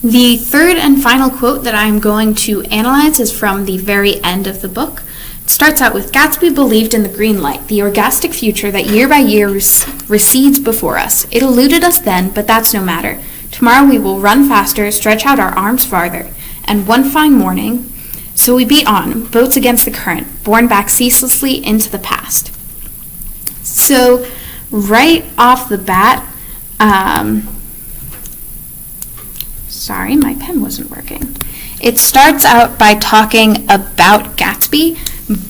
The third and final quote that I'm going to analyze is from the very end of the book. It starts out with, Gatsby believed in the green light, the orgastic future that year by year recedes before us. It eluded us then, but that's no matter. Tomorrow we will run faster, stretch out our arms farther, and one fine morning, so we beat on, boats against the current, borne back ceaselessly into the past. So right off the bat, sorry, my pen wasn't working. It starts out by talking about Gatsby,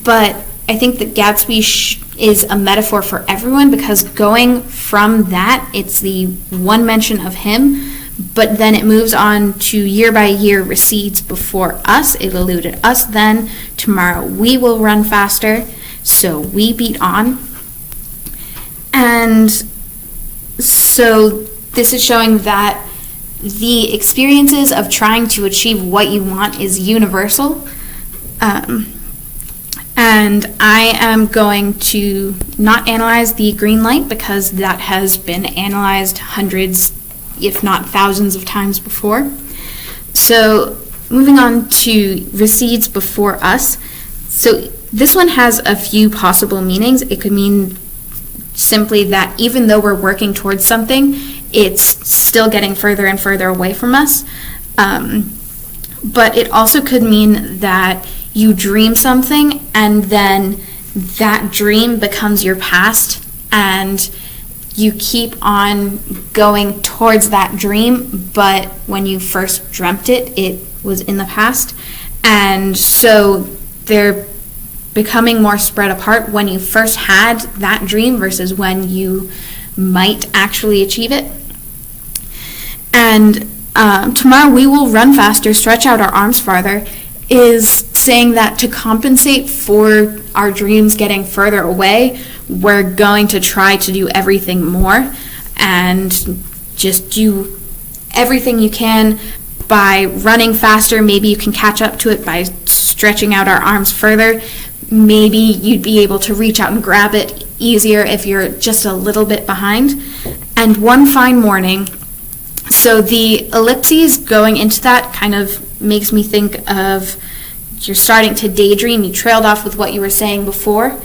but I think that Gatsby is a metaphor for everyone, because going from that, it's the one mention of him, but then it moves on to year by year recedes before us. It eluded us then. Tomorrow we will run faster, so we beat on. And so this is showing that the experiences of trying to achieve what you want is universal. And I am going to not analyze the green light, because that has been analyzed hundreds, if not thousands of times before. So moving on to recedes before us. So this one has a few possible meanings. It could mean simply that even though we're working towards something, it's still getting further and further away from us. But it also could mean that you dream something and then that dream becomes your past, and you keep on going towards that dream, but when you first dreamt it, it was in the past. And so they're becoming more spread apart when you first had that dream versus when you might actually achieve it. And tomorrow we will run faster, stretch out our arms farther, is saying that to compensate for our dreams getting further away, we're going to try to do everything more and just do everything you can by running faster. Maybe you can catch up to it by stretching out our arms further. Maybe you'd be able to reach out and grab it easier if you're just a little bit behind. And one fine morning, so the ellipses going into that kind of makes me think of you're starting to daydream. You trailed off with what you were saying before.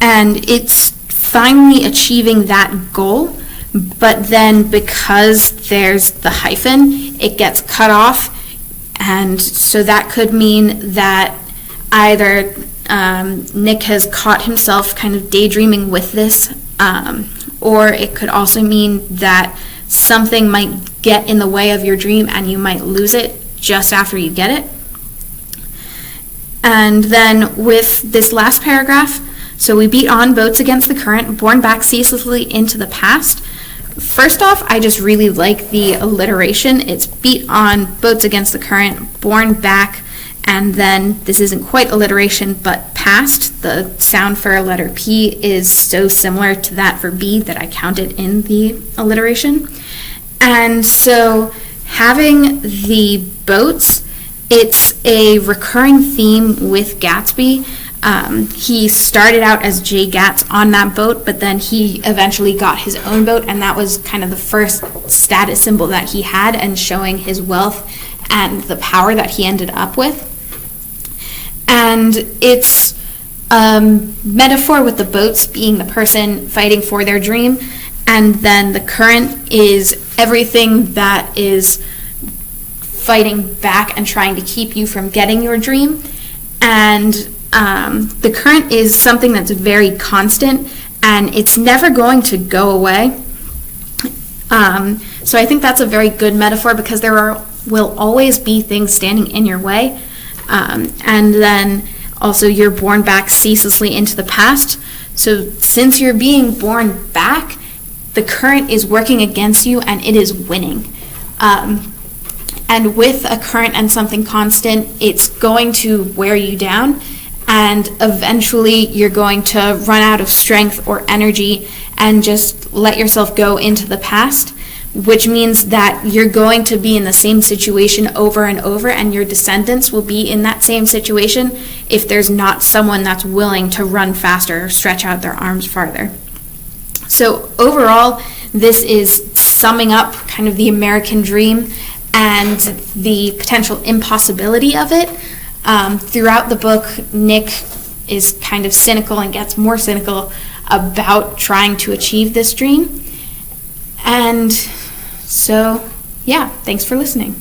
And it's finally achieving that goal, but then because there's the hyphen, it gets cut off. And so that could mean that either Nick has caught himself kind of daydreaming with this, or it could also mean that something might get in the way of your dream and you might lose it just after you get it. And then with this last paragraph, so we beat on, boats against the current, borne back ceaselessly into the past. First off, I just really like the alliteration. It's beat on, boats against the current, borne back, and then this isn't quite alliteration, but past. The sound for a letter P is so similar to that for B that I counted in the alliteration. And so having the boats, it's a recurring theme with Gatsby. He started out as J. Gats on that boat, but then he eventually got his own boat, and that was kind of the first status symbol that he had, and showing his wealth and the power that he ended up with. And it's a metaphor with the boats being the person fighting for their dream, and then the current is everything that is fighting back and trying to keep you from getting your dream. And the current is something that's very constant, and it's never going to go away. So I think that's a very good metaphor, because there will always be things standing in your way. And then also you're born back ceaselessly into the past. So since you're being born back, the current is working against you and it is winning. And with a current and something constant, it's going to wear you down, and eventually you're going to run out of strength or energy and just let yourself go into the past, which means that you're going to be in the same situation over and over, and your descendants will be in that same situation if there's not someone that's willing to run faster or stretch out their arms farther. So overall, this is summing up kind of the American dream and the potential impossibility of it. Throughout the book, Nick is kind of cynical and gets more cynical about trying to achieve this dream. And so, yeah, thanks for listening.